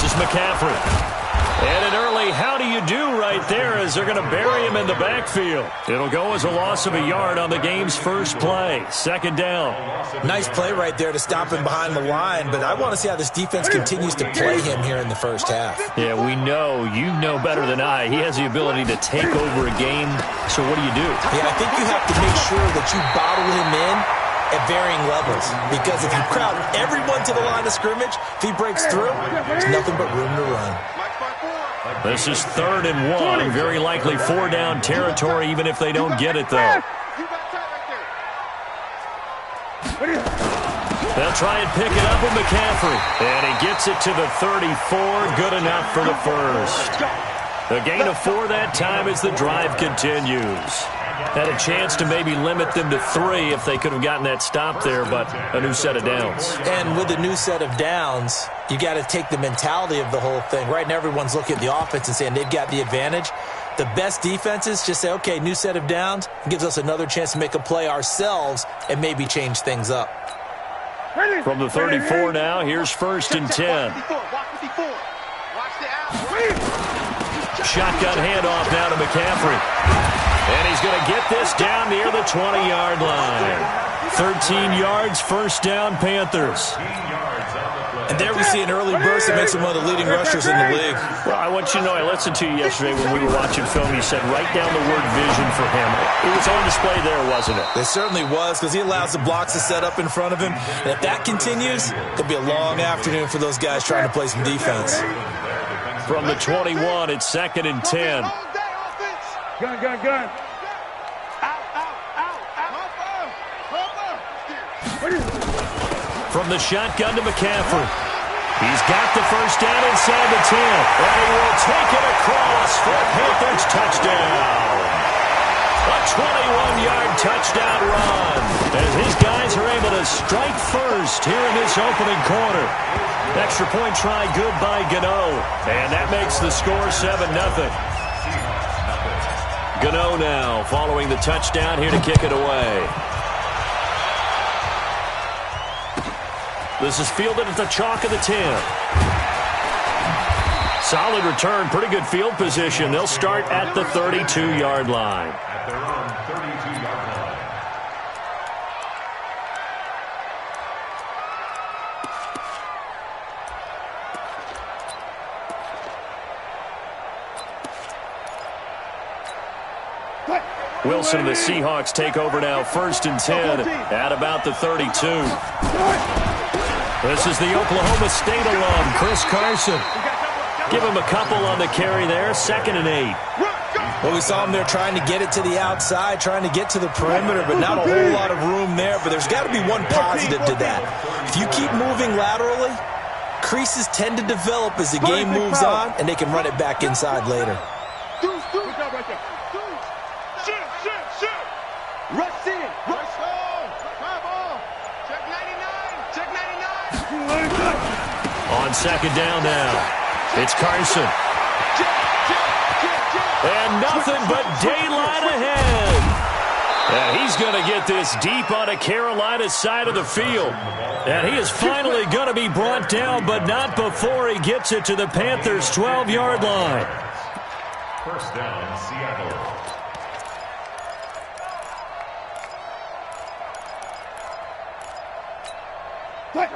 is McCaffrey. And an early how do you do right there as they're going to bury him in the backfield. It'll go as a loss of a yard on the game's first play. Second down. Nice play right there to stop him behind the line, but I want to see how this defense continues to play him here in the first half. Yeah, we know, you know better than I, he has the ability to take over a game. So what do you do? Yeah, I think you have to make sure that you bottle him in at varying levels, because if you crowd everyone to the line of scrimmage, if he breaks through, there's nothing but room to run. This is 3rd and 1. Very likely 4-down territory, even if they don't get it, though. They'll try and pick it up with McCaffrey. And he gets it to the 34. Good enough for the first. A gain of 4 that time as the drive continues. Had a chance to maybe limit them to 3 if they could have gotten that stop there, but a new set of downs. And with a new set of downs, you got to take the mentality of the whole thing. Right now, everyone's looking at the offense and saying they've got the advantage. The best defenses just say, okay, new set of downs. It gives us another chance to make a play ourselves and maybe change things up. From the 34 now, here's 1st and 10. Shotgun handoff now to McCaffrey. And he's going to get this down near the 20-yard line. 13 yards, first down, Panthers. And there we see an early burst that makes him one of the leading rushers in the league. Well, I want you to know, I listened to you yesterday when we were watching film. You said write down the word vision for him. It was on display there, wasn't it? It certainly was, because he allows the blocks to set up in front of him. And if that continues, it'll be a long afternoon for those guys trying to play some defense. From the 21, it's 2nd and 10. Gun. From the shotgun to McCaffrey. He's got the first down inside the 10. And he will take it across for a Panthers touchdown. A 21-yard touchdown run. As his guys are able to strike first here in this opening quarter. Extra point try good by Gano. And that makes the score 7-0. Gano now following the touchdown here to kick it away. This is fielded at the chalk of the 10. Solid return, pretty good field position. They'll start at the 32-yard line. At their own 32-yard line. Wilson and the Seahawks take over now, 1st and 10 at about the 32. This is the Oklahoma State alum, Chris Carson. Give him a couple on the carry there, 2nd and 8. Well, we saw him there trying to get it to the outside, trying to get to the perimeter, but not a whole lot of room there. But there's got to be one positive to that. If you keep moving laterally, creases tend to develop as the game moves on, and they can run it back inside later. Rush in. Rush ball. Check 99. Check 99. On 2nd down now, it's Carson. And nothing but daylight ahead. And he's going to get this deep on a Carolina side of the field. And he is finally going to be brought down, but not before he gets it to the Panthers' 12-yard line. First down, Seattle.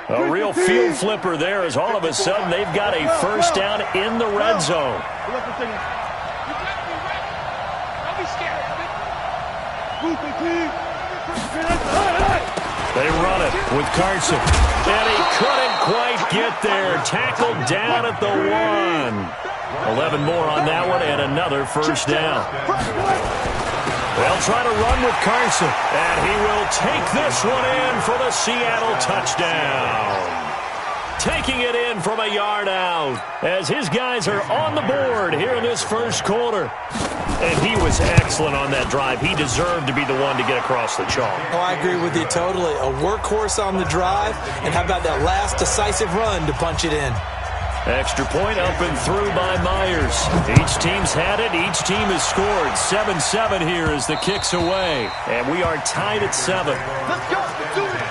A real field flipper there as all of a sudden they've got a first down in the red zone. They run it with Carson. And he couldn't quite get there. Tackled down at the 1. 11 more on that one and another first down. They'll try to run with Carson, and he will take this one in for the Seattle touchdown. Taking it in from a yard out as his guys are on the board here in this first quarter. And he was excellent on that drive. He deserved to be the one to get across the chalk. Oh, I agree with you totally. A workhorse on the drive, and how about that last decisive run to punch it in? Extra point up and through by Myers. Each team's had it. Each team has scored. 7-7 here as the kick's away. And we are tied at 7. Let's go. Let's do it.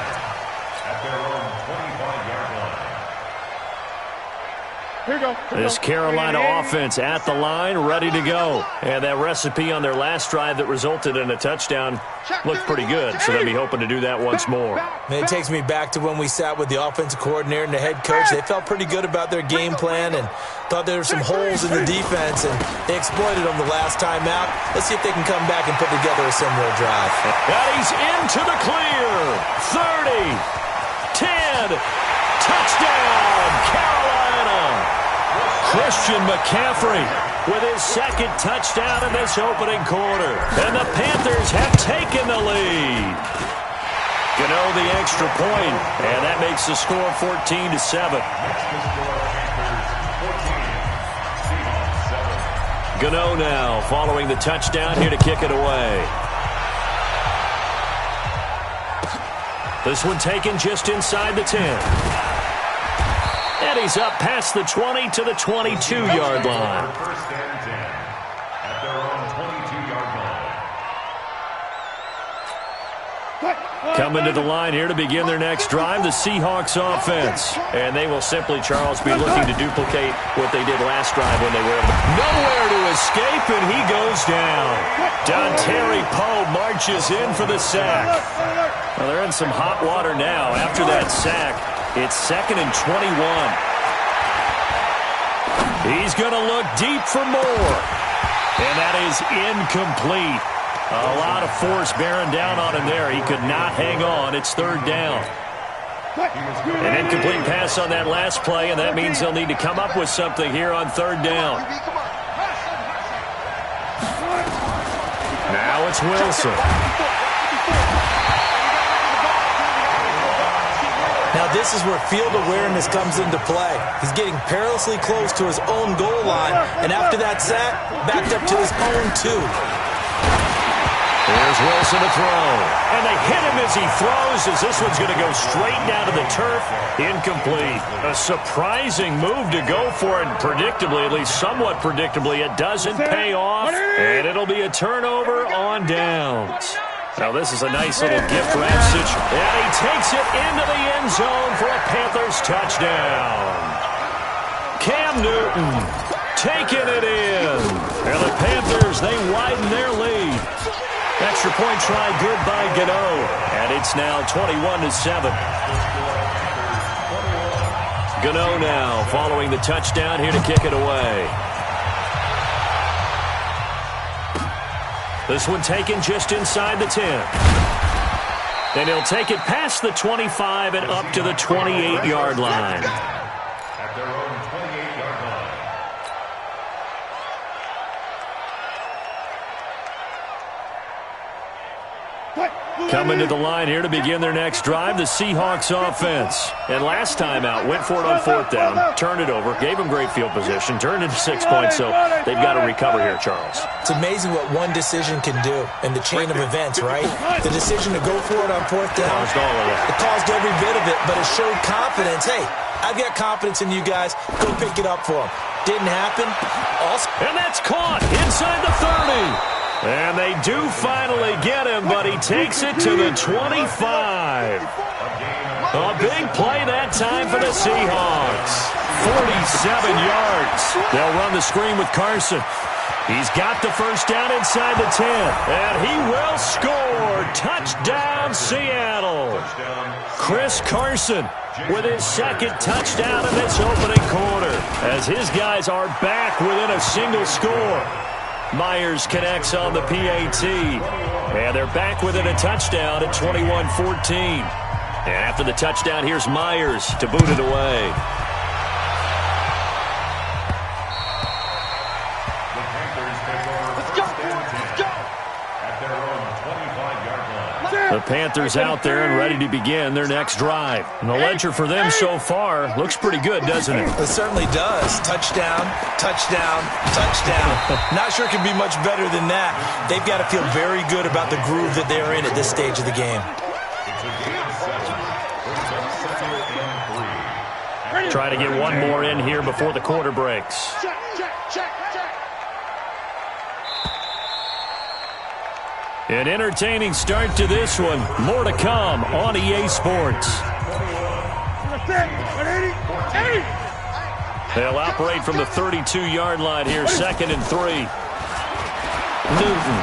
At their own 25-yard This Carolina offense at the line, ready to go. And that recipe on their last drive that resulted in a touchdown looked pretty good, so they'll be hoping to do that once more. And it takes me back to when we sat with the offensive coordinator and the head coach. They felt pretty good about their game plan and thought there were some holes in the defense, and they exploited them the last time out. Let's see if they can come back and put together a similar drive. And he's into the clear. 30, 10, touchdown, Carolina. Christian McCaffrey with his second touchdown in this opening quarter. And the Panthers have taken the lead. Gano the extra point, and that makes the score 14-7. Gano now following the touchdown here to kick it away. This one taken just inside the 10. And he's up past the 20 to the 22-yard line. First and 10 at their own 22-yard line. Coming to the line here to begin their next drive, the Seahawks offense. And they will simply, Charles, be looking to duplicate what they did last drive when they were able to. Nowhere to escape, and he goes down. Dontari Poe marches in for the sack. Well, they're in some hot water now after that sack. It's 2nd and 21. He's going to look deep for more. And that is incomplete. A lot of force bearing down on him there. He could not hang on. It's 3rd down. An incomplete pass on that last play, and that means they'll need to come up with something here on 3rd down. Now it's Wilson. Now this is where field awareness comes into play. He's getting perilously close to his own goal line, and after that sack, backed up to his own 2. Here's Wilson to throw. And they hit him as he throws, as this one's going to go straight down to the turf. Incomplete. A surprising move to go for it, and predictably, at least somewhat predictably, it doesn't pay off, and it'll be a turnover on downs. Now this is a nice little gift wrap situation. And he takes it into the end zone for a Panthers touchdown. Cam Newton taking it in. And the Panthers, they widen their lead. Extra point try good by Gano. And it's now 21-7. Gano now following the touchdown here to kick it away. This one taken just inside the 10. And he'll take it past the 25 and up to the 28-yard line. At their own 28-yard line. Coming to the line here to begin their next drive, the Seahawks offense. And last time out, went for it on 4th down, turned it over, gave them great field position, turned it to 6 points, so they've got to recover here, Charles. It's amazing what one decision can do in the chain of events, right? The decision to go for it on 4th down. Caused all of it. It caused every bit of it, but it showed confidence. Hey, I've got confidence in you guys. Go pick it up for them. Didn't happen. And that's caught inside the 30. And they do finally get him, but he takes it to the 25. A big play that time for the Seahawks. 47 yards. They'll run the screen with Carson. He's got the first down inside the 10. And he will score. Touchdown, Seattle. Chris Carson with his second touchdown in this opening quarter, as his guys are back within a single score. Myers connects on the PAT. And they're back within a touchdown at 21-14. And after the touchdown, here's Myers to boot it away. The Panthers take over first and 10 at their own 25-yard line. The Panthers out there and ready to begin their next drive. And the ledger for them so far looks pretty good, doesn't it? It certainly does. Touchdown, touchdown, touchdown. Not sure it can be much better than that. They've got to feel very good about the groove that they're in at this stage of the game. It's a game 7. First and 3. Try to get one more in here before the quarter breaks. An entertaining start to this one. More to come on EA Sports. They'll operate from the 32-yard line here, 2nd and 3. Newton.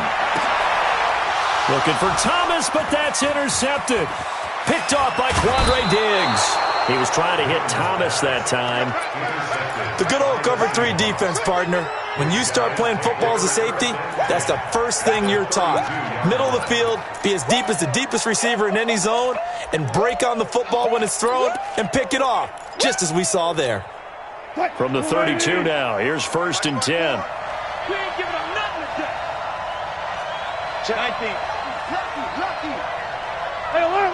Looking for Thomas, but that's intercepted. Picked off by Quandre Diggs. He was trying to hit Thomas that time. The good old cover 3 defense, partner. When you start playing football as a safety, that's the first thing you're taught. Middle of the field, be as deep as the deepest receiver in any zone, and break on the football when it's thrown and pick it off, just as we saw there. From the 32 now, here's 1st and 10. We ain't giving up nothing today. Lucky. Hey, alert.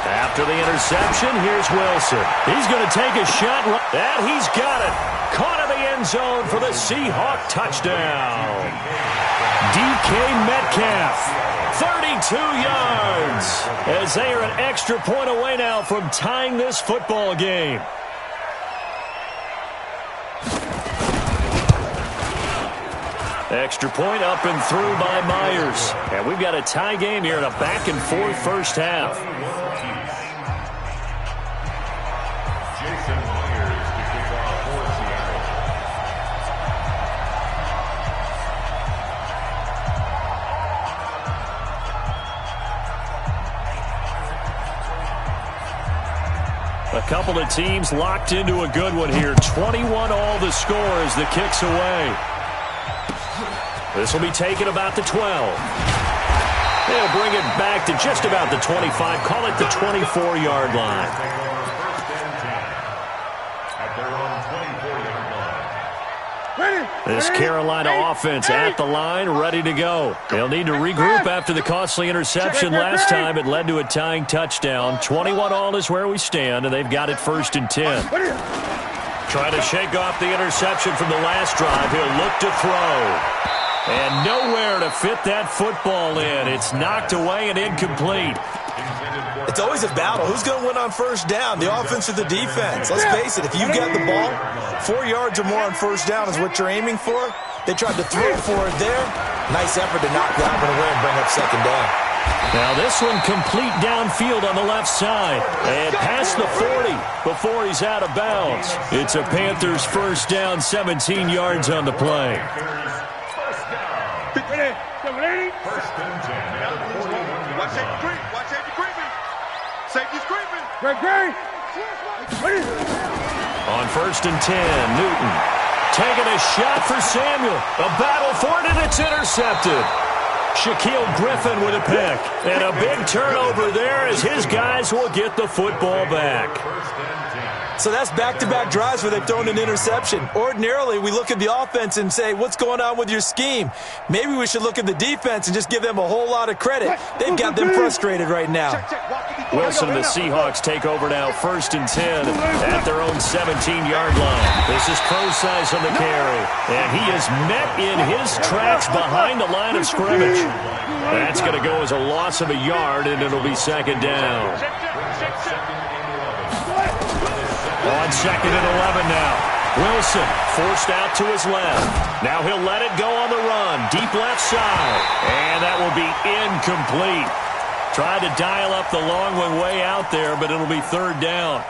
After the interception, here's Wilson. He's going to take a shot, and he's got it. Caught in the end zone for the Seahawk touchdown. DK Metcalf, 32 yards, as they are an extra point away now from tying this football game. Extra point up and through by Myers. And we've got a tie game here in a back-and-forth first half. Jason Myers to kick off for Seattle. A couple of teams locked into a good one here. 21 all the score as the kick's away. This will be taken about the 12. They'll bring it back to just about the 25. Call it the 24-yard line. This Carolina offense at the line, ready to go. They'll need to regroup after the costly interception last time. It led to a tying touchdown. 21 all is where we stand, and they've got it 1st and 10. Trying to shake off the interception from the last drive. He'll look to throw. And nowhere to fit that football in. It's knocked away and incomplete. It's always a battle. Who's going to win on 1st down, the offense or the defense? Let's face it, if you get the ball, 4 yards or more on 1st down is what you're aiming for. They tried to throw for it there. Nice effort to knock that one away and bring up 2nd down. Now this one complete downfield on the left side. And past the 40 before he's out of bounds. It's a Panthers 1st down, 17 yards on the play. First and 10 at the 41. Watch safety creeping. Safety's creeping. On 1st and 10, Newton taking a shot for Samuel. A battle for it, and it's intercepted. Shaquille Griffin with a pick. And a big turnover there as his guys will get the football back. So that's back-to-back drives where they've thrown an interception. Ordinarily, we look at the offense and say, what's going on with your scheme? Maybe we should look at the defense and just give them a whole lot of credit. They've got them frustrated right now. Wilson and the Seahawks take over now, 1st and 10 at their own 17-yard line. This is Procise on the carry, and he is met in his tracks behind the line of scrimmage. That's going to go as a loss of a yard, and it'll be 2nd down. On 2nd and 11 now. Wilson forced out to his left. Now he'll let it go on the run. Deep left side. And that will be incomplete. Tried to dial up the long one way out there, but it'll be 3rd down.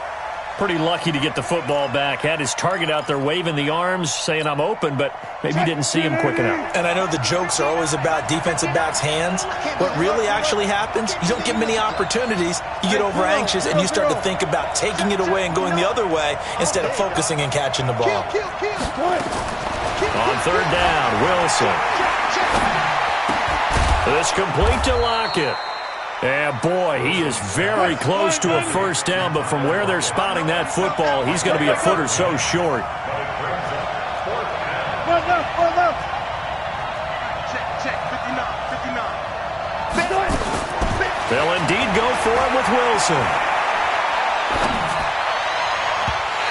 Pretty lucky to get the football back. Had his target out there waving the arms, saying I'm open, but maybe didn't see him quick enough. And I know the jokes are always about defensive backs' hands. What really actually happens, you don't get many opportunities. You get over anxious, and you start to think about taking it away and going the other way instead of focusing and catching the ball. On 3rd down, Wilson. This complete to Lockett. And boy, he is very close to a 1st down, but from where they're spotting that football, he's going to be a foot or so short. They'll indeed go for it with Wilson.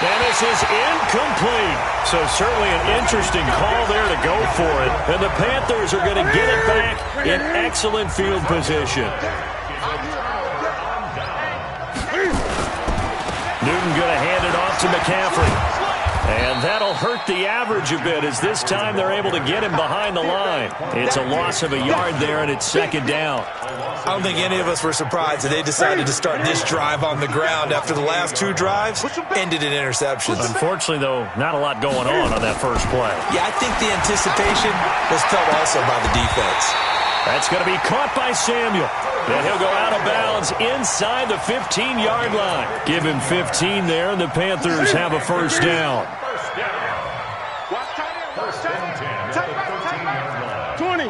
And this is incomplete. So certainly an interesting call there to go for it. And the Panthers are going to get it back in excellent field position. Newton going to hand it off to McCaffrey. And that'll hurt the average a bit as this time they're able to get him behind the line. It's a loss of a yard there, and it's 2nd down. I don't think any of us were surprised that they decided to start this drive on the ground after the last 2 drives ended in interceptions. Unfortunately, though, not a lot going on that first play. Yeah, I think the anticipation was felt also by the defense. That's going to be caught by Samuel. And he'll go out of bounds inside the 15-yard line. Give him 15 there, and the Panthers have a first down. 20.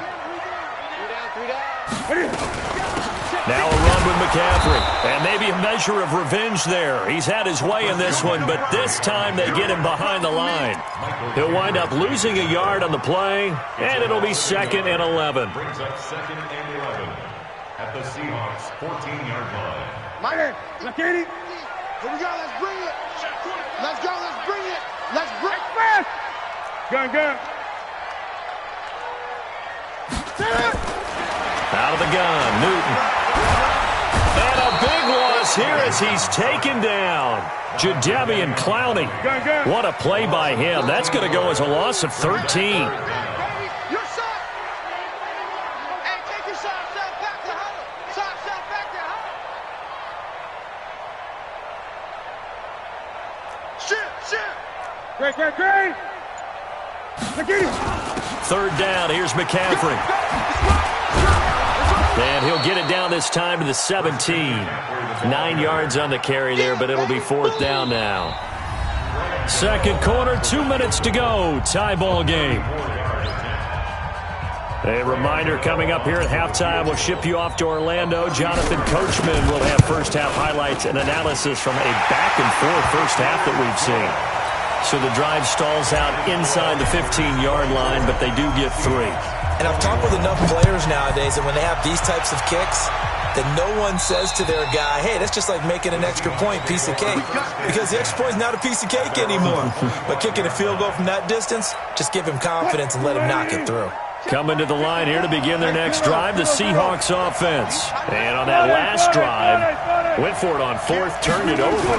Now a run with McCaffrey. And maybe a measure of revenge there. He's had his way in this one, but this time they get him behind the line. He'll wind up losing a yard on the play, and it'll be 2nd and 11. Brings up 2nd and 11 at the Seahawks 14-yard line. Mike, look at it. Here we go. Let's bring it. Let's go. Let's bring it. Let's bring it. Gun. Out of the gun, Newton. And a big loss here as he's taken down. Jadeveon Clowney. What a play by him. That's going to go as a loss of 13. Your shot. Hey, take your shot. Shot back to huddle. Shot back to huddle. Shit. Great. Look at him. 3rd down. Here's McCaffrey. And he'll get it down this time to the 17. 9 yards on the carry there, but it'll be 4th down now. 2nd quarter, 2 minutes to go. Tie ball game. A reminder coming up here at halftime. We'll ship you off to Orlando. Jonathan Coachman will have first-half highlights and analysis from a back-and-forth first half that we've seen. So the drive stalls out inside the 15-yard line, but they do get 3. And I've talked with enough players nowadays that when they have these types of kicks, that no one says to their guy, hey, that's just like making an extra point, piece of cake. Because the extra point is not a piece of cake anymore. But kicking a field goal from that distance, just give him confidence and let him knock it through. Coming to the line here to begin their next drive, the Seahawks offense. And on that last drive, went for it on 4th, turned it over.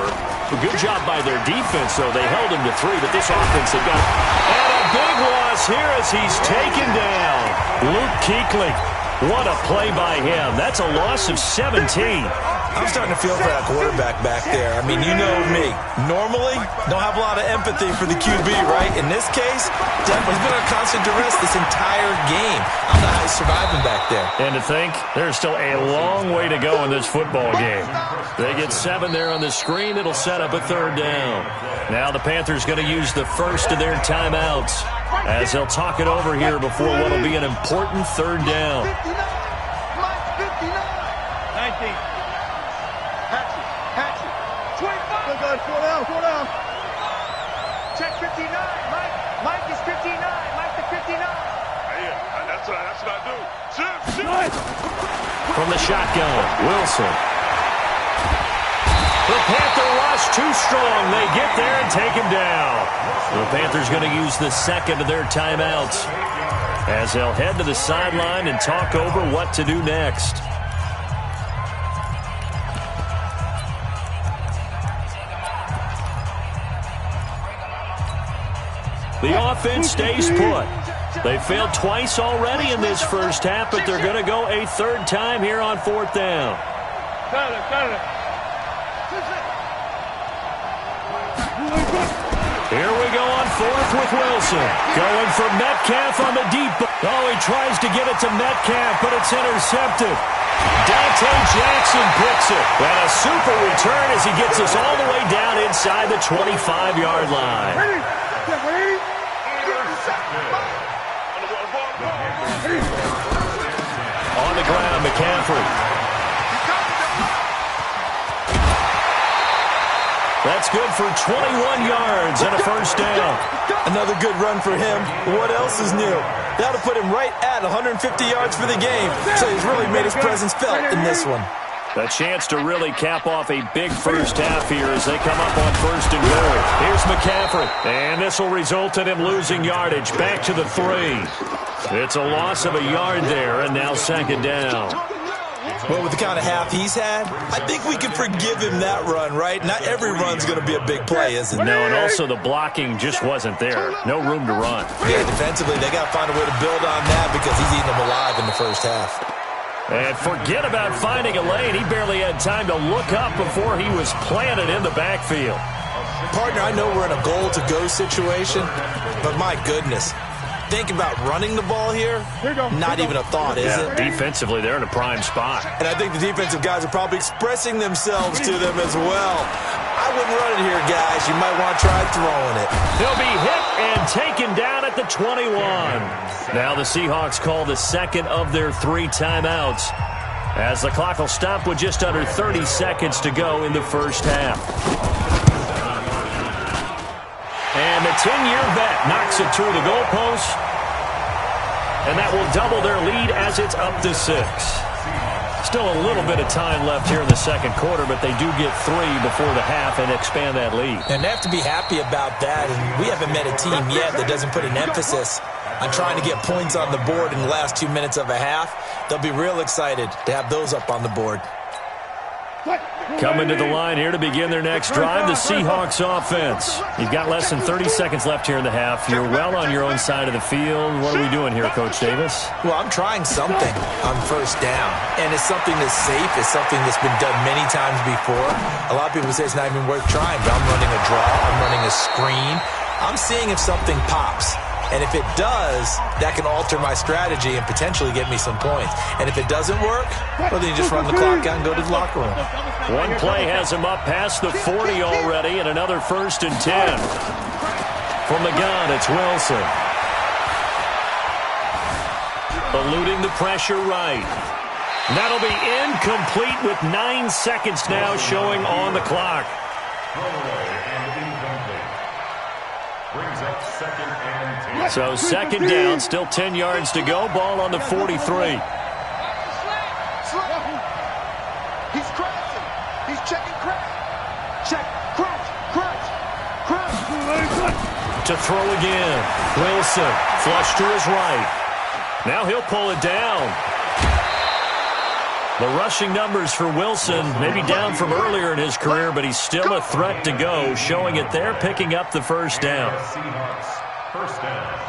A good job by their defense, though. They held him to 3, but this offense had got... And a big loss here as he's taken down. Luke Kuechly. What a play by him. That's a loss of 17. I'm starting to feel for that quarterback back there. I mean, you know me. Normally, don't have a lot of empathy for the QB, right? In this case, definitely, he's been under constant duress this entire game. I don't know how he's surviving back there. And to think, there's still a long way to go in this football game. They get 7 there on the screen. It'll set up a 3rd down. Now the Panthers going to use the first of their timeouts as they'll talk it over here before what will be an important 3rd down. 19. Hatchet. 25. Go down. Check 59. Mike is 59. Mike is 59. Yeah, that's what I do. Shoot. From the shotgun, Wilson. The Panther rush too strong. They get there and take him down. The Panthers going to use the 2nd of their timeouts as they'll head to the sideline and talk over what to do next. The offense stays put. They failed twice already in this first half, but they're going to go a 3rd time here on 4th down. Got it. Here we go on 4th with Wilson. Going for Metcalf on the deep. Oh, he tries to get it to Metcalf, but it's intercepted. Dante Jackson picks it. And a super return as he gets us all the way down inside the 25-yard line. On the ground, McCaffrey. That's good for 21 yards and a first down. Another good run for him. What else is new? That'll put him right at 150 yards for the game. So he's really made his presence felt in this one. A chance to really cap off a big first half here as they come up on 1st and goal. Here's McCaffrey. And this will result in him losing yardage back to the 3. It's a loss of a yard there, and now 2nd down. Well, with the kind of half he's had, I think we can forgive him that run, right? Not every run's going to be a big play, is it? No, and also the blocking just wasn't there. No room to run. Yeah, defensively, they got to find a way to build on that because he's eating them alive in the first half. And forget about finding a lane. He barely had time to look up before he was planted in the backfield. Partner, I know we're in a goal-to-go situation, but my goodness. Think about running the ball here. Not even a thought, is it? Defensively, they're in a prime spot. And I think the defensive guys are probably expressing themselves to them as well. I wouldn't run it here, guys. You might want to try throwing it. He'll be hit and taken down at the 21. Now the Seahawks call the second of their 3 timeouts, as the clock will stop with just under 30 seconds to go in the first half. And the 10-year vet knocks it through the goalpost. And that will double their lead as it's up to 6. Still a little bit of time left here in the second quarter, but they do get 3 before the half and expand that lead. And they have to be happy about that. And we haven't met a team yet that doesn't put an emphasis on trying to get points on the board in the last 2 minutes of a half. They'll be real excited to have those up on the board. Coming to the line here to begin their next drive, the Seahawks offense. You've got less than 30 seconds left here in the half. You're well on your own side of the field. What are we doing here, Coach Davis? Well, I'm trying something on first down, and it's something that's safe. It's something that's been done many times before. A lot of people say it's not even worth trying, but I'm running a draw. I'm running a screen. I'm seeing if something pops. And if it does, that can alter my strategy and potentially get me some points. And if it doesn't work, well, then you just run the clock out and go to the locker room. One play has him up past the 40 already, and another 1st and 10. From the gun, it's Wilson. Eluding the pressure right. That'll be incomplete with 9 seconds now showing on the clock. Brings up 2nd and 10. So 2nd down, still 10 yards to go. Ball on the 43. He's crossing. He's checking crouch. Check. Crouch. To throw again. Wilson, flush to his right. Now he'll pull it down. The rushing numbers for Wilson, maybe down from earlier in his career, but he's still a threat to go, showing it there, picking up the first down. Seahawks, 1st down.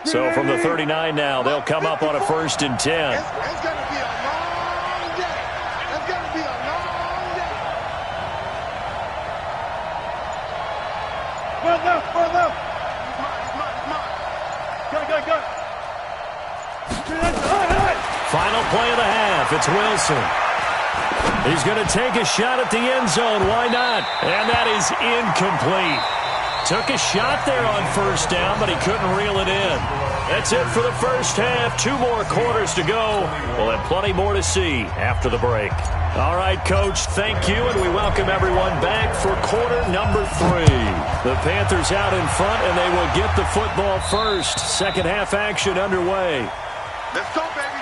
So from the 39 now, they'll come up on a 1st and 10. It's going to be a long day. It's going to be a long day. Well enough. Go. Final play of the half. It's Wilson. He's going to take a shot at the end zone. Why not? And that is incomplete. Took a shot there on 1st down, but he couldn't reel it in. That's it for the first half. 2 more quarters to go. We'll have plenty more to see after the break. All right, Coach, thank you, and we welcome everyone back for quarter number 3. The Panthers out in front, and they will get the football first. Second half action underway. Let's go, baby.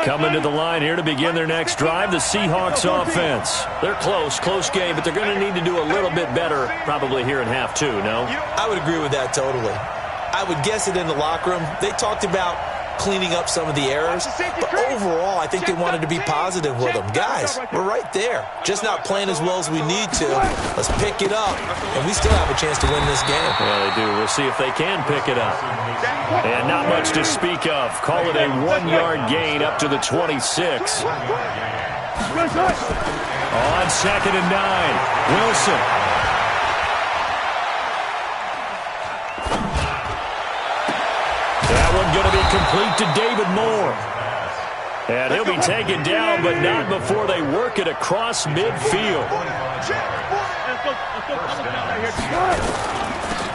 Coming to the line here to begin their next drive, the Seahawks offense. They're close game, but they're going to need to do a little bit better probably here in half 2, no? I would agree with that totally. I would guess it in the locker room. They talked about cleaning up some of the errors, but overall, I think they wanted to be positive with them. Guys, we're right there. Just not playing as well as we need to. Let's pick it up, and we still have a chance to win this game. Yeah, they do. We'll see if they can pick it up. And not much to speak of. Call it a 1-yard gain up to the 26. On 2nd and 9, Wilson. That one going to be complete to David Moore. And he'll be taken down, but not before they work it across midfield.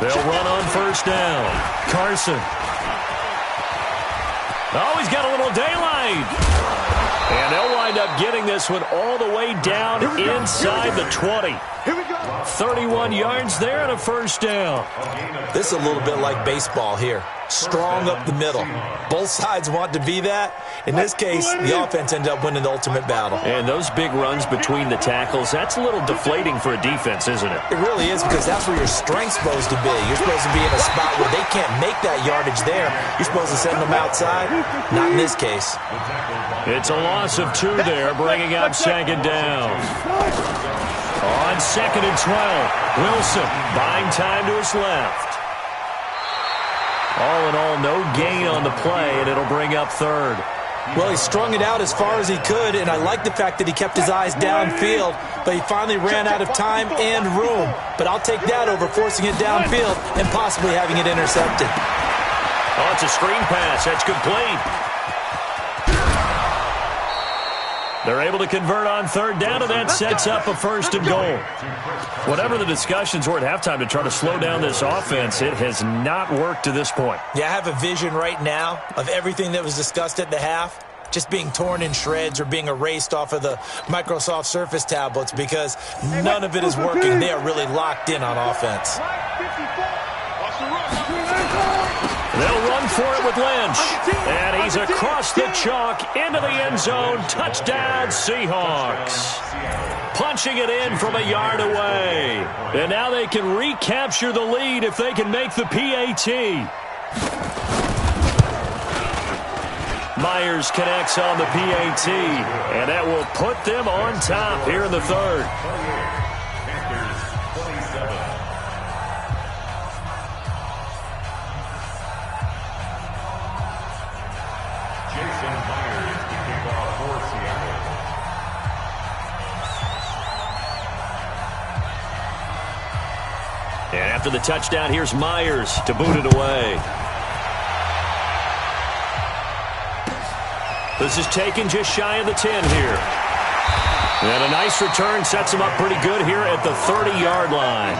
They'll run on 1st down. Carson. Oh, he's got a little daylight. And they'll wind up getting this one all the way down inside the 20. Here we go. 31 yards there and a first down. This is a little bit like baseball here. Strong up the middle. Both sides want to be that. In this case, the offense ended up winning the ultimate battle. And those big runs between the tackles, that's a little deflating for a defense, isn't it? It really is, because that's where your strength's supposed to be. You're supposed to be in a spot where they can't make that yardage there. You're supposed to send them outside. Not in this case. It's a loss of 2 there, bringing up second down. On 2nd and 12, Wilson buying time to his left. All in all, no gain on the play, and it'll bring up 3rd. Well, he strung it out as far as he could, and I like the fact that he kept his eyes downfield, but he finally ran out of time and room. But I'll take that over forcing it downfield and possibly having it intercepted. Oh, it's a screen pass. That's complete. They're able to convert on 3rd down, and that sets up a 1st and goal. Whatever the discussions were at halftime to try to slow down this offense, it has not worked to this point. Yeah, I have a vision right now of everything that was discussed at the half just being torn in shreds or being erased off of the Microsoft Surface tablets, because none of it is working. They are really locked in on offense. They'll run for it with Lynch. And he's across the chalk into the end zone. Touchdown, Seahawks. Punching it in from a yard away. And now they can recapture the lead if they can make the PAT. Myers connects on the PAT. And that will put them on top here in the 3rd. And after the touchdown, here's Myers to boot it away. This is taken just shy of the 10 here. And a nice return sets him up pretty good here at the 30-yard line.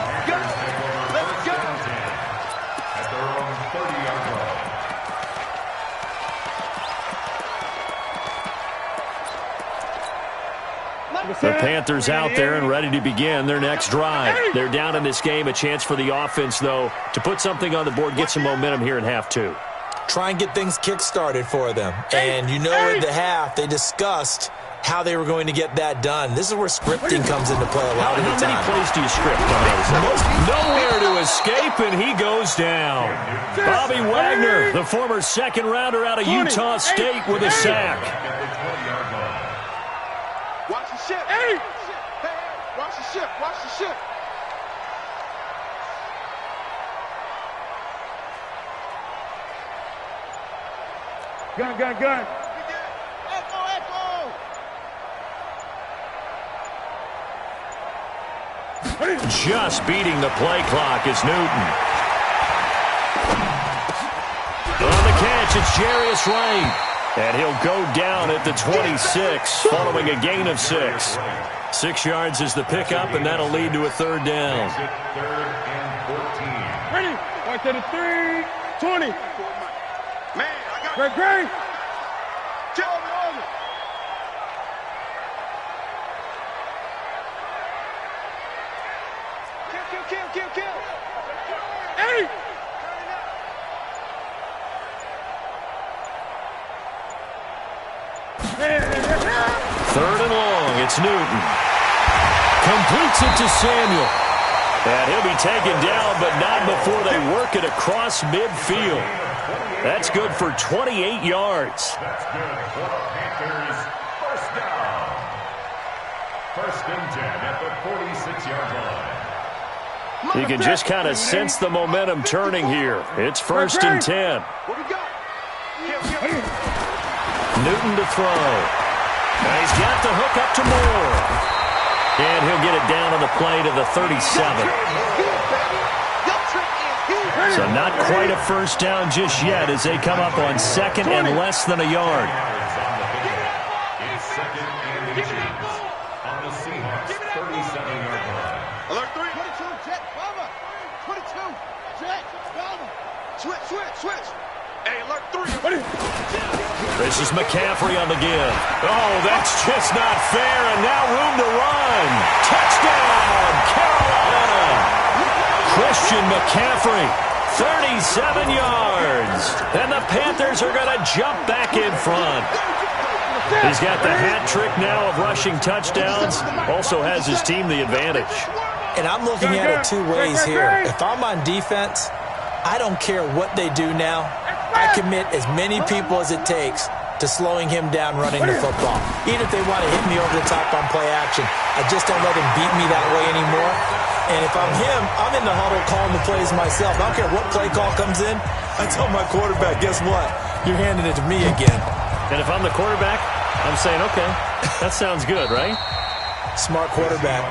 Let's go. At their own 30-yard line. The Panthers out there and ready to begin their next drive. They're down in this game. A chance for the offense, though, to put something on the board, get some momentum here in half 2. Try and get things kick-started for them. And you know at the half, they discussed how they were going to get that done. This is where scripting comes into play a lot of the time. How many plays do you script? Nowhere to escape, and he goes down. Bobby Wagner, the former second-rounder out of Utah State, with a sack. Watch the ship. Hey, watch the ship. Watch the ship. Gun. Echo. Just beating the play clock is Newton. On the catch, it's Jarius Ray. And he'll go down at the 26, following a gain of 6. 6 yards is the pickup, and that'll lead to a 3rd down. 3rd and 14. Ready? Right to the 3, 20. Man, I got Great. Kill him over. Kill. Hey! 3rd and long, it's Newton. Completes it to Samuel. And he'll be taken down, but not before they work it across midfield. That's good for 28 yards. That's good for the Panthers. 1st down. 1st and 10 at the 46-yard line. You can just kind of sense the momentum turning here. It's 1st and 10. What we got? Newton to throw. And he's got the hook up to Moore. And he'll get it down on the play to the 37. So not quite a 1st down just yet as they come up on 2nd and less than a yard. It's 2nd and 18 on the Seahawks 37-yard line. Alert 3. 22, jet, bomber. 22, jet, bomber. Switch. Hey, alert 3. This is McCaffrey on the give. Oh, that's just not fair, and now room to run. Touchdown, Carolina. Christian McCaffrey, 37 yards. And the Panthers are going to jump back in front. He's got the hat trick now of rushing touchdowns. Also has his team the advantage. And I'm looking at it two ways here. If I'm on defense, I don't care what they do now. I commit as many people as it takes to slowing him down running the football. Even if they want to hit me over the top on play action, I just don't let him beat me that way anymore. And if I'm him, I'm in the huddle calling the plays myself. I don't care what play call comes in. I tell my quarterback, guess what? You're handing it to me again. And if I'm the quarterback, I'm saying, okay, that sounds good, right? Smart quarterback.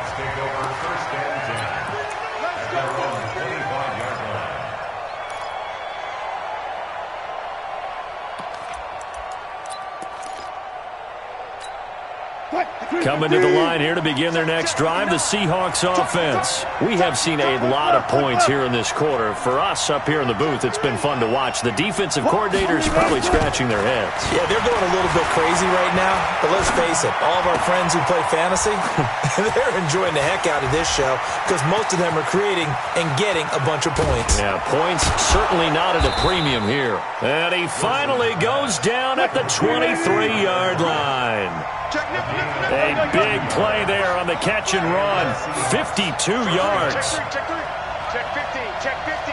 Coming to the line here to begin their next drive, the Seahawks offense. We have seen a lot of points here in this quarter. For us up here in the booth, it's been fun to watch. The defensive coordinators probably scratching their heads. Yeah, they're going a little bit crazy right now. But let's face it, all of our friends who play fantasy, they're enjoying the heck out of this show because most of them are creating and getting a bunch of points. Yeah, points certainly not at a premium here. And he finally goes down at the 23-yard line. A big play there on the catch and run. 52 yards. Check 50. Check 50.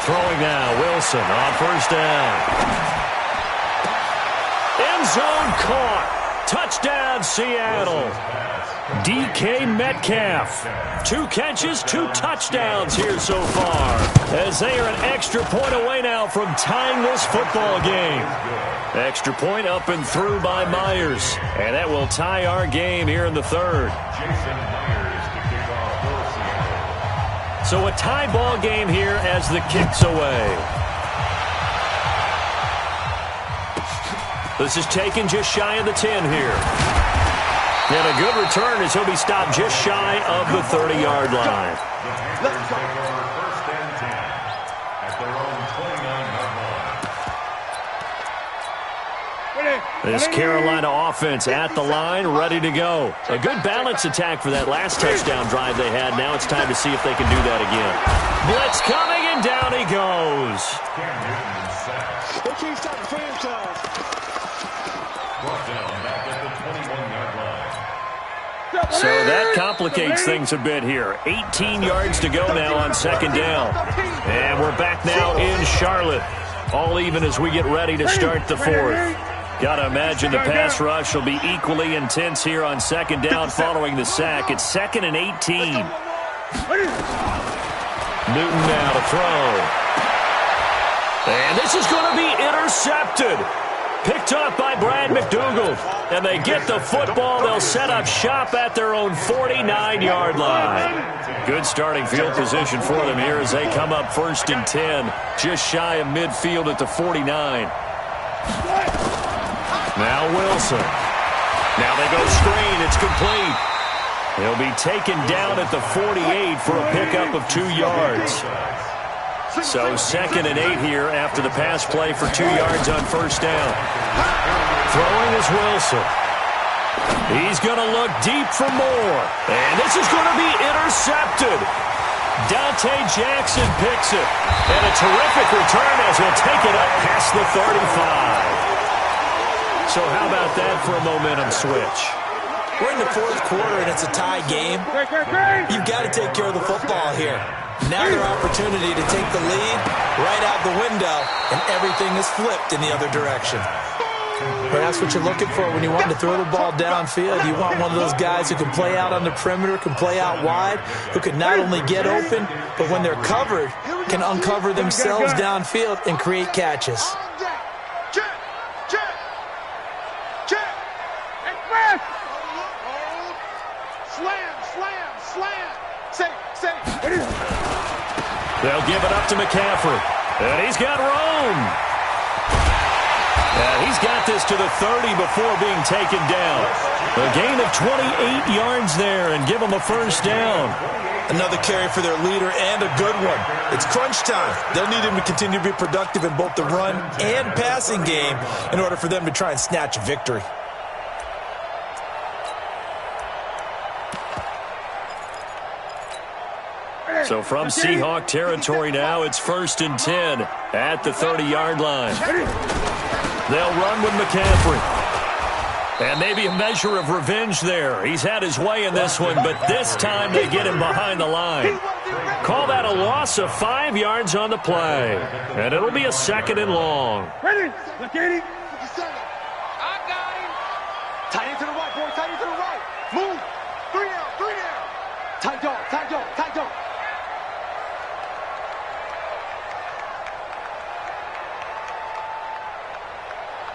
Throwing now, Wilson on first down. End zone caught. Touchdown, Seattle. DK Metcalf. 2 catches, 2 touchdowns here so far. As they are an extra point away now from tying this football game. Extra point up and through by Myers. And that will tie our game here in the third. So a tie ball game here as the kick's away. This is taken just shy of the 10 here. And a good return as he'll be stopped just shy of the 30-yard line. This Carolina offense at the line, ready to go. A good balance attack for that last touchdown drive they had. Now it's time to see if they can do that again. Blitz coming, and down he goes. So that complicates things a bit here. 18 yards to go now on second down. And we're back now in Charlotte. All even as we get ready to start the fourth. Got to imagine the pass rush will be equally intense here on second down following the sack. It's 2nd and 18. Newton now to throw. And this is going to be intercepted. Picked off by Brad McDougald. And they get the football. They'll set up shop at their own 49-yard line. Good starting field position for them here as they come up 1st and 10. Just shy of midfield at the 49. Now Wilson. Now they go screen. It's complete. He'll be taken down at the 48 for a pickup of 2 yards. So 2nd and 8 here after the pass play for 2 yards on first down. Throwing is Wilson. He's going to look deep for more. And this is going to be intercepted. Dante Jackson picks it. And a terrific return as he'll take it up past the 35. So how about that for a momentum switch? We're in the 4th quarter and it's a tie game. You've got to take care of the football here. Now their opportunity to take the lead right out the window, and everything is flipped in the other direction. But that's what you're looking for when you want to throw the ball downfield. You want one of those guys who can play out on the perimeter, can play out wide, who can not only get open, but when they're covered, can uncover themselves downfield and create catches. They'll give it up to McCaffrey. And he's got room. And he's got this to the 30 before being taken down. A gain of 28 yards there and give him a first down. Another carry for their leader and a good one. It's crunch time. They'll need him to continue to be productive in both the run and passing game in order for them to try and snatch a victory. So from Seahawk territory now, it's 1st and 10 at the 30-yard line. They'll run with McCaffrey. And maybe a measure of revenge there. He's had his way in this one, but this time they get him behind the line. Call that a loss of 5 yards on the play. And it'll be a 2nd and long. Ready? Look at him. I got him. Tight end to the right, boy. Tight end to the right. Move. 3 down. 3 down. Tight dog. Tight dog. Tight dog.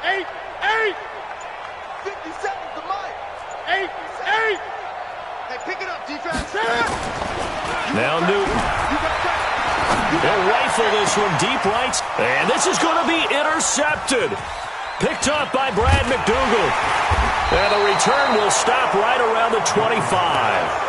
8. 50 seconds to Mike. 8. Hey, pick it up, defense. Now Newton. They'll rifle this one deep right. And this is going to be intercepted. Picked up by Brad McDougal. And the return will stop right around the 25.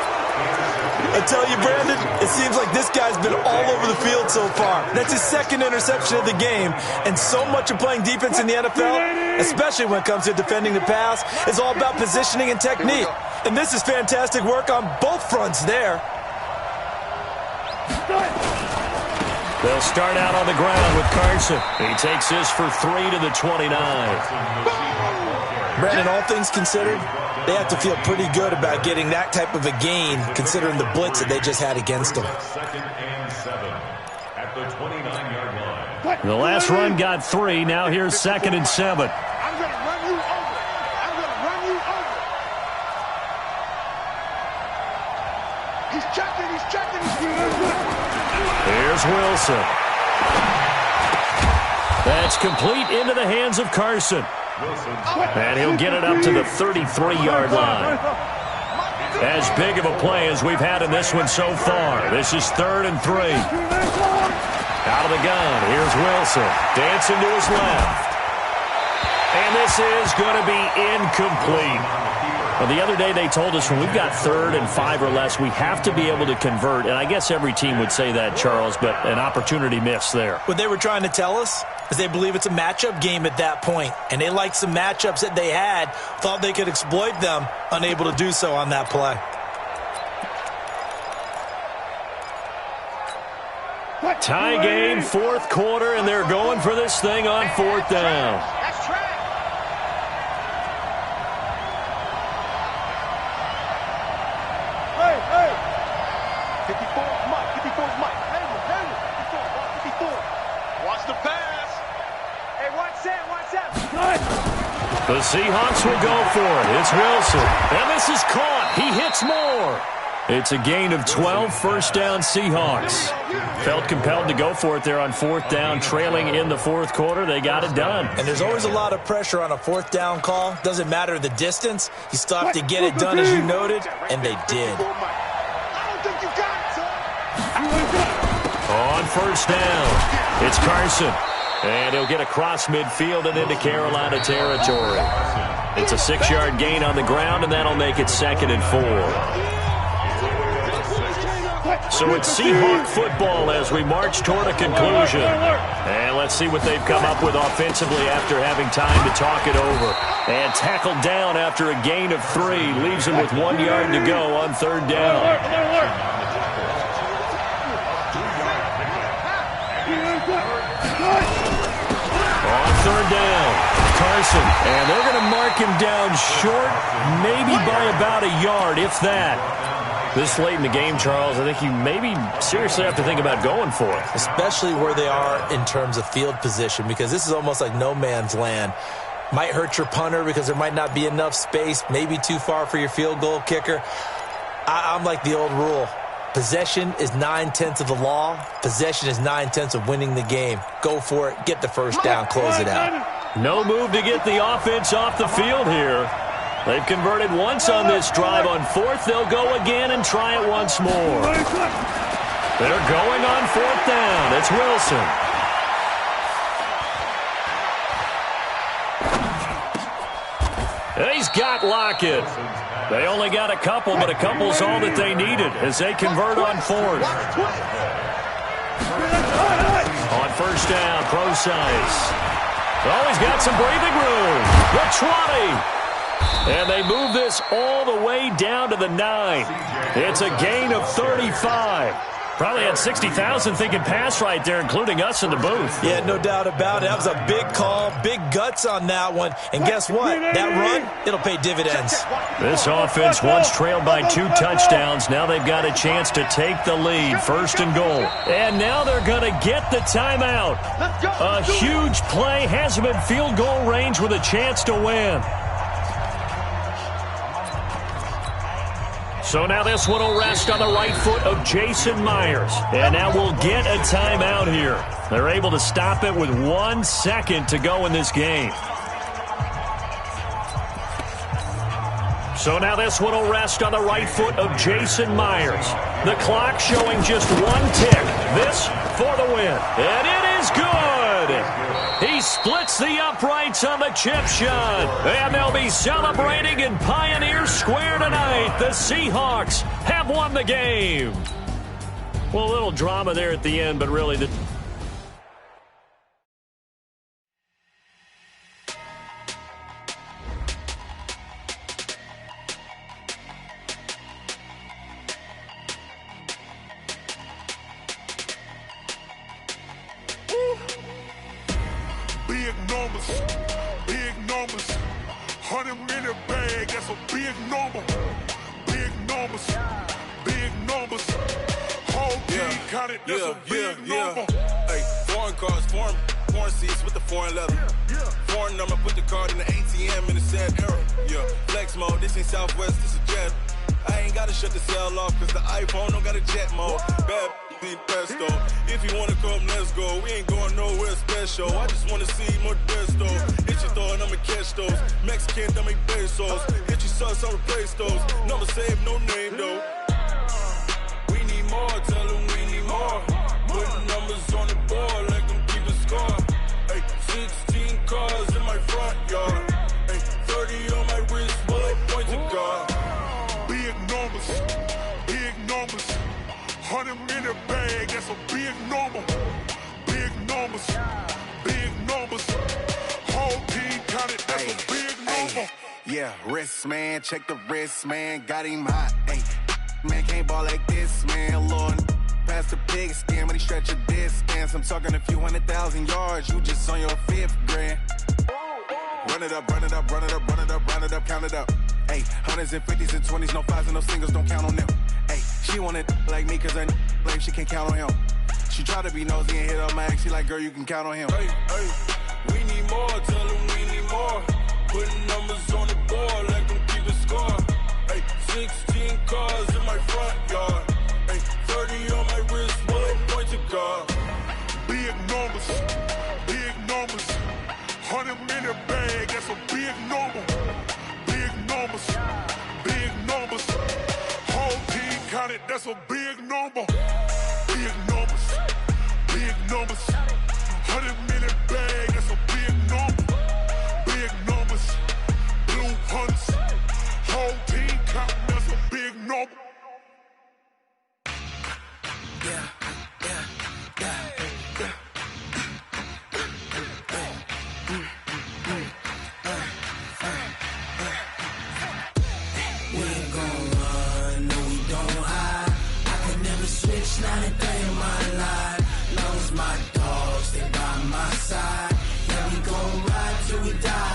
I tell you, Brandon, it seems like this guy's been all over the field so far. That's his 2nd interception of the game, and so much of playing defense in the NFL, especially when it comes to defending the pass, is all about positioning and technique. And this is fantastic work on both fronts there. They'll start out on the ground with Carson. He takes this for 3 to the 29. Brandon, all things considered, they have to feel pretty good about getting that type of a gain, considering the blitz that they just had against them. 2nd and 7 at the 29-yard line. The last run got 3. Now here's 2nd and 7. I'm going to run you over. I'm going to run you over. He's checking. Here's Wilson. That's complete into the hands of Carson. And he'll get it up to the 33-yard line. As big of a play as we've had in this one so far. This is 3rd and 3. Out of the gun, here's Wilson. Dancing to his left. And this is going to be incomplete. Well, the other day they told us when we've got 3rd and 5 or less, we have to be able to convert. And I guess every team would say that, Charles, but an opportunity missed there. What they were trying to tell us is they believe it's a matchup game at that point. And they liked some matchups that they had, thought they could exploit them, unable to do so on that play. Tie game, 4th quarter, and they're going for this thing on 4th down. That's trash. Hey. 54 is Mike. Handle. 54. Watch the pass. Hey, watch that. The Seahawks will go for it. It's Wilson. And this is caught. He hits more. It's a gain of 12, 1st down Seahawks. Felt compelled to go for it there on 4th down, trailing in the 4th quarter. They got it done. And there's always a lot of pressure on a 4th down call. Doesn't matter the distance. You still have to get it done, as you noted, and they did. I don't think you got it, son. On 1st down, it's Carson. And he'll get across midfield and into Carolina territory. It's a 6-yard gain on the ground, and that'll make it 2nd and 4. So it's Seahawk football as we march toward a conclusion. And let's see what they've come up with offensively after having time to talk it over. And tackled down after a gain of 3. Leaves him with 1 yard to go on 3rd down. On 3rd down, Carson. And they're going to mark him down short, maybe by about a yard, if that. This late in the game, Charles, I think you maybe seriously have to think about going for it. Especially where they are in terms of field position, because this is almost like no man's land. Might hurt your punter because there might not be enough space, maybe too far for your field goal kicker. I'm like the old rule. Possession is 9/10 of the law. Possession is 9/10 of winning the game. Go for it. Get the first down. Close it out. No move to get the offense off the field here. They've converted once on this drive. On 4th, they'll go again and try it once more. They're going on 4th down. It's Wilson. He's got Lockett. They only got a couple, but a couple's all that they needed as they convert on fourth. On first down, Procise. Oh, he's got some breathing room. The 20. And they move this all the way down to the 9. It's a gain of 35. Probably had 60,000 thinking pass right there, including us in the booth. Yeah, no doubt about it. That was a big call, big guts on that one. And guess what? That run, it'll pay dividends. This offense once trailed by 2 touchdowns. Now they've got a chance to take the lead, first and goal. And now they're going to get the timeout. A huge play, has them in field goal range with a chance to win. So now this one will rest on the right foot of Jason Myers. And now we'll get a timeout here. They're able to stop it with 1 second to go in this game. So now this one will rest on the right foot of Jason Myers. The clock showing just 1 tick. This for the win. And it is good. He splits the uprights on the chip shot. And they'll be celebrating in Pioneer Square tonight. The Seahawks have won the game. Well, a little drama there at the end, but really the... Big numbers, 100-minute bag, that's a big number. Big numbers, whole team counted, that's a big number. Hey, foreign cars, foreign seats with the foreign leather. Foreign number, put the card in the ATM in the sad era. Yeah, flex mode, this ain't Southwest, this is jet. I ain't gotta shut the cell off, cause the iPhone don't got a jet mode. Bad pesto. If you wanna come, let's go. We ain't going nowhere special. I just wanna see more desto. Hit your throw and I'ma catch those. Mexican, don't make pesos. Hit your sauce, I'll replace those. Number save, no name though. We need more, tell them we need more. Putting numbers on the board, like them keep a score. Hey, 16 cars in my front yard. Hey, 30 on my wrist, bullet point to God. Big numbers, 100-minute bag, that's a big number. Big numbers, whole team counted, that's a big number. Yeah, wrist man, check the wrist man, got him hot. Ay, man can't ball like this, man. Lord, past the pig skin when he stretch a distance. I'm talking a few 100,000 yards, you just on your 5th grand. Run it up, count it up. Ay, 100s and 50s and 20s, no 5s and no singles, don't count on them. Ay, she want it like me cause her blame, she can't count on him. She try to be nosy and hit up my ex, she like, girl, you can count on him. Hey, we need more, tell them we need more. Putting numbers on the board, like them keep a score. Hey, 16 cars in my front yard. Hey, 30 on my wrist, bullet point to God. Big numbers, 100-minute bag, that's a big number. Big numbers, whole team counted, that's a big number. Big numbers, 100-minute bag, that's a big number. Big numbers, blue hunts, whole team counting, that's a big number. Yeah. Not a day in my life. Long as my dogs stay by my side. Yeah, we gon' ride till we die.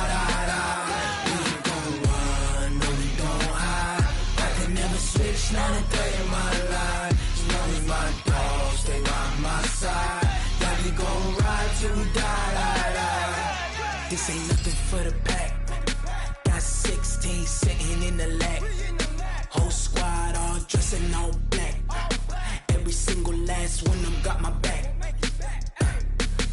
We ain't gon' run, no, we don't hide. I can never switch, not a day in my life. As long as my dogs stay by my side. Yeah, we gon' ride till we die. This ain't nothing for the pack. Got 16 sitting in the lap. Whole squad all dressed in all black. Every single last one of them got my back.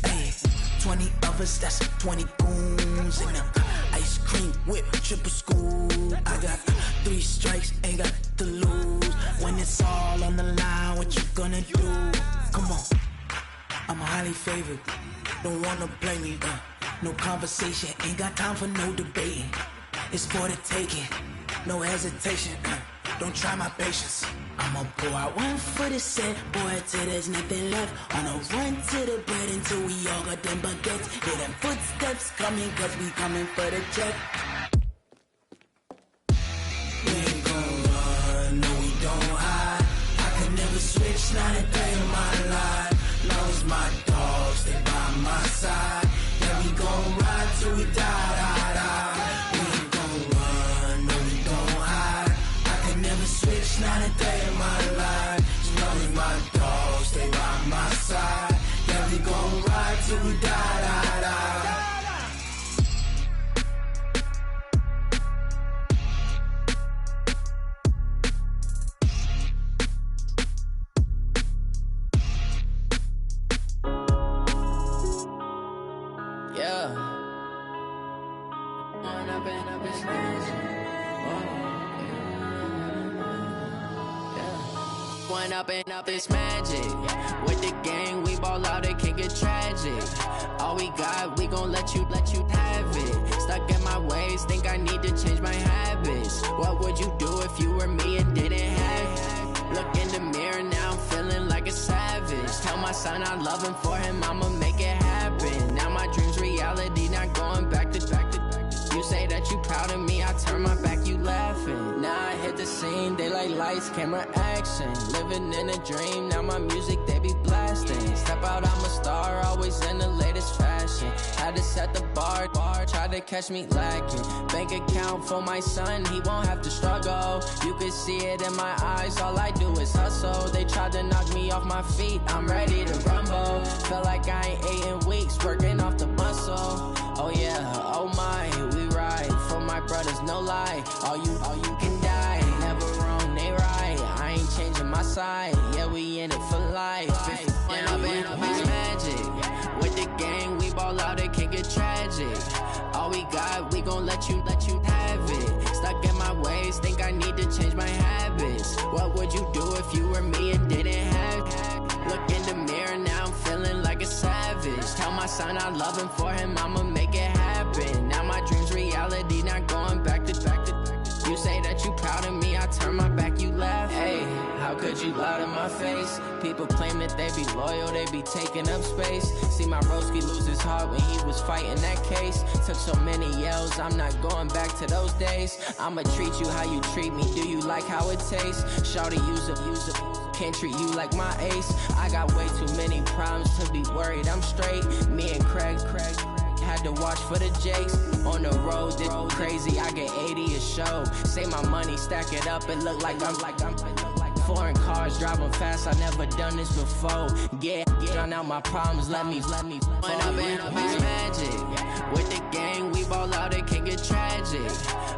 Ay, 20 of us, that's 20 goons in them. Ice cream whip, triple scoop. I got 3 strikes, ain't got to lose. When it's all on the line, what you gonna do? Come on, I'm highly favored. Don't wanna play me, no conversation, ain't got time for no debating. it's for the taking. No hesitation, don't try my patience. I'ma pour out one for the set, boy, till there's nothing left. On a run to the bread until we all got them baguettes. Hear them footsteps coming, cause we coming for the check. We ain't gon' run, no we don't hide. I could never switch, not a day in my life. Long as my dogs stay by my side. Yeah, we gon' ride till we die, die, die. We ain't gon' run, no we don't hide. I could never switch, not a day in my life. As long as my dogs stay by my side. Yeah, we gon' ride till we die, die, die. Up this magic. With the gang, we ball out, it can get tragic. All we got, we gon' let you have it. Stuck in my ways, think I need to change my habits. What would you do if you were me and didn't have it? Look in the mirror, now I'm feeling like a savage. Tell my son I love him, for him I'ma make it happen. Now my dream's reality, not going back to. You say that you proud of me, I turn my back, you laughing. Now I hit the scene, they like lights, camera, action. Living in a dream, now my music, they be blasting. Step out, I'm a star, always in the latest fashion. Had to set the bar, try to catch me lacking. Bank account for my son, he won't have to struggle. You can see it in my eyes, all I do is hustle. They tried to knock me off my feet, I'm ready to rumble. Felt like I ain't ate in weeks, working off the muscle. Oh yeah, oh my, we ride for my brothers, no lie. All you can die, never wrong, they right. I ain't changing my side, yeah, we in it for life. When up in it's magic. With the gang, we ball out, it can get tragic. All we got, we gon' let you have it. Stuck in my ways, think I need to change my habits. What would you do if you were me and didn't have it? Look in the mirror, now I'm feeling like a savage. Tell my son I love him, for him I'ma make it happen. Now my dream's reality, not going back to. You say that you proud of me, I turn my back, you laugh. Hey, how could you lie to my face? People claim that they be loyal, they be taking up space. See my broski lose his heart when he was fighting that case. Took so many yells, I'm not going back to those days. I'ma treat you how you treat me, do you like how it tastes? Shawty, use a can't treat you like my ace. I got way too many problems to be worried, I'm straight. Me and Craig had to watch for the Jakes. On the road, this crazy, I get 80 a show. Say my money, stack it up, it look like I'm foreign cars, driving fast, I never done this before. Get drown out my problems, let me When up in it's magic. With the gang, we ball out, it can get tragic.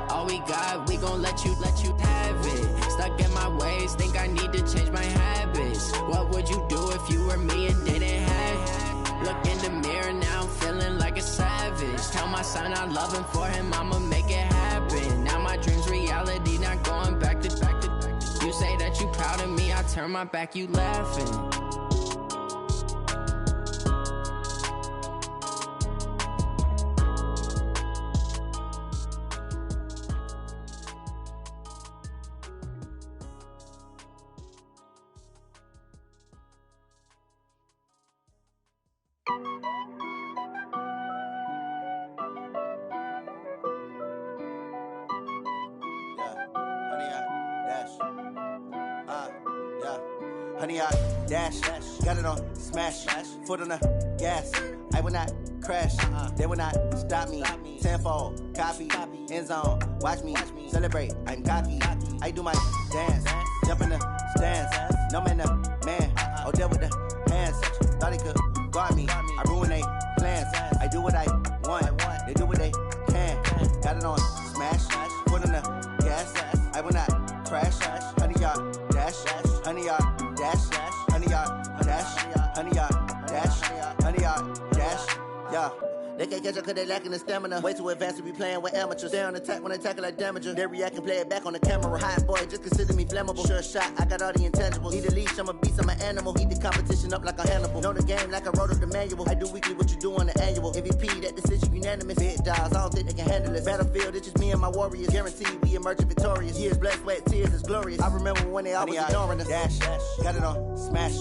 All we got, we gon' let you have it. Stuck in my ways, think I need to change my habits. What would you do if you were me and didn't have it? Look in the mirror, now I'm feeling like a savage. Tell my son I love him, for him I'ma make it happen. Now my dream's reality, not going back to. You say that you proud of me, I turn my back, you laughing. Honey, I dash, got it on smash, foot on the gas. I will not crash, they will not stop me. Tenfold, copy, end zone, watch me celebrate. I'm cocky, I do my dance, jump in the stands. No man, the man, oh, deal with the hands. Thought he could guard me, I ruin they plans. I do what I want, they do what they can. Got it on smash, foot on the gas. I will not crash, honey, y'all dash, honey, y'all dash, honey, y'all dash, honey, y'all dash, honey, y'all dash, yeah. They can't catch up cause they lacking the stamina. Way too advanced to be playing with amateurs. Stay on attack when they tackle like damager. They react and play it back on the camera. Hot boy, just consider me flammable. Sure shot, I got all the intangibles. Need a leash, I'm a beast, I'm an animal. Heat the competition up like a Hannibal. Know the game like I wrote up the manual. I do weekly what you do on the annual. MVP, that decision unanimous. Big dogs, I don't think they can handle it. Battlefield, it's just me and my warriors. Guaranteed we emerging victorious. Years, blood, sweat, tears, it's glorious. I remember when they always ignoring us. Dash, got it on, smash,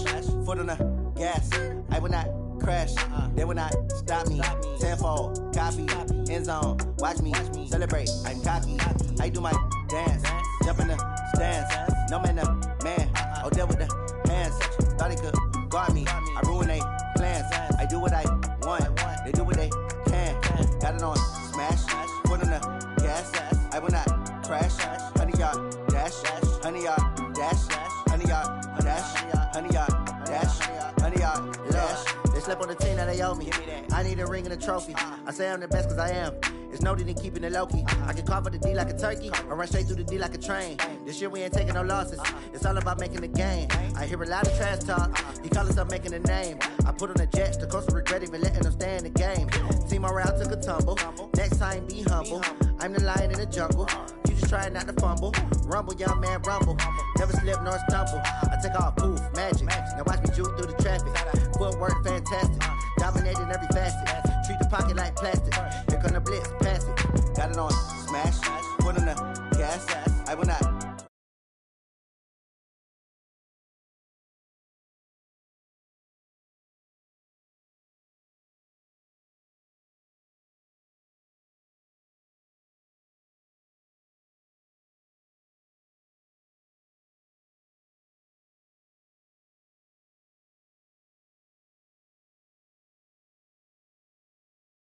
foot on the gas. I will not crash, they will not stop me. Tenfold, copy, end zone, watch me celebrate. I'm cocky, I do my dance, jump in the stands. No man, the man, oh, there with the hands. Thought he could guard me, I ruin they plans. I do what I want, they do what they can. Got it on, smash, foot on the gas. I will not crash, 100-yard dash, 100-yard dash, 100-yard dash, 100-yard dash, 100-yard dash. They slept on the team that they owe me. I need a ring and a trophy. I say I'm the best cause I am. It's noted in keeping it low-key. I can carve up the D like a turkey or run straight through the D like a train. This year we ain't taking no losses. It's all about making the game. I hear a lot of trash talk. He call us up making a name. I put on the jets. The coach will regret even letting them stay in the game. Team morale took a tumble. Next time be humble. I'm the lion in the jungle. You just trying not to fumble. Rumble, young man, rumble. Never slip nor stumble. I take off, poof, magic. Now watch me juke through the traffic. Footwork fantastic. Dominating every facet. Treat the pocket like plastic. Here come the blitz, pass it. Got it on, smash. Foot on the gas. I will not